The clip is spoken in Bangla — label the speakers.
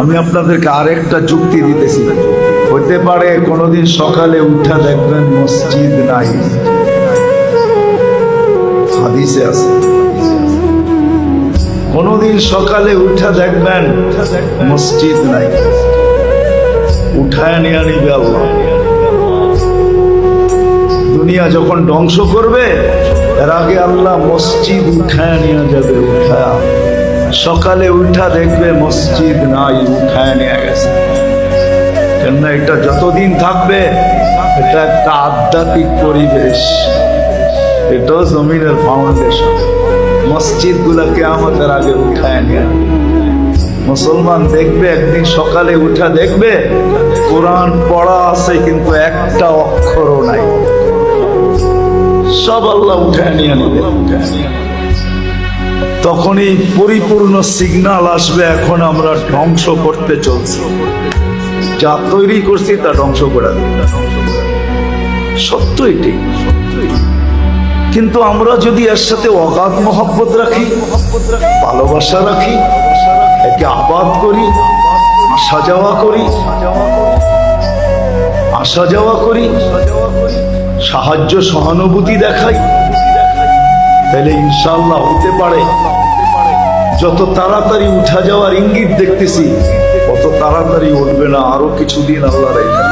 Speaker 1: আমি আপনাদেরকে আরেকটা যুক্তি দিতেছি। হতে পারে কোনোদিন সকালে উঠা দেখবেন মসজিদ নাই, হাদিসে আছে। কোনোদিন সকালে উঠা দেখবেন মসজিদ নাই, উঠায় নিয়ে নিবে আল্লাহ। দুনিয়া যখন ধ্বংস করবে এর আগে আল্লাহ মসজিদ উঠায় নিয়ে যাবে। উঠায় সকালে উঠা দেখবে মসজিদ নাই, উঠায় নিয়ে গেছে। কেননা এটা যতদিন থাকবে এটা একটা আধ্যাত্মিক পরিবেশ, এটাও জমিনের ফাউন্ডেশন। মসজিদ গুলা কিয়ামতের আগে উঠায় নিয়ে মুসলমান দেখবে একদিন সকালে উঠা দেখবে কোরআন পড়া আছে কিন্তু একটা অক্ষরও নাই, সব আল্লাহ উঠায় নিয়ে নেবে। তখনই পরিপূর্ণ সিগন্যাল আসবে এখন আমরা ধ্বংস করতে চলছি, যা তৈরি করছি তা ধ্বংস করে দেবে। সত্য এটি। কিন্তু আমরা যদি এর সাথে অগাধ মহব্বত রাখি, ভালোবাসা রাখি, একে আবাদ করি, আসা যাওয়া করি, সাহায্য সহানুভূতি দেখাই, তাহলে ইনশাআল্লাহ হতে পারে যত তাড়াতাড়ি উঠা যাওয়ার ইঙ্গিত দেখতেছি তত তাড়াতাড়ি উঠবে না, আরো কিছুদিন আল্লাহ রেখে।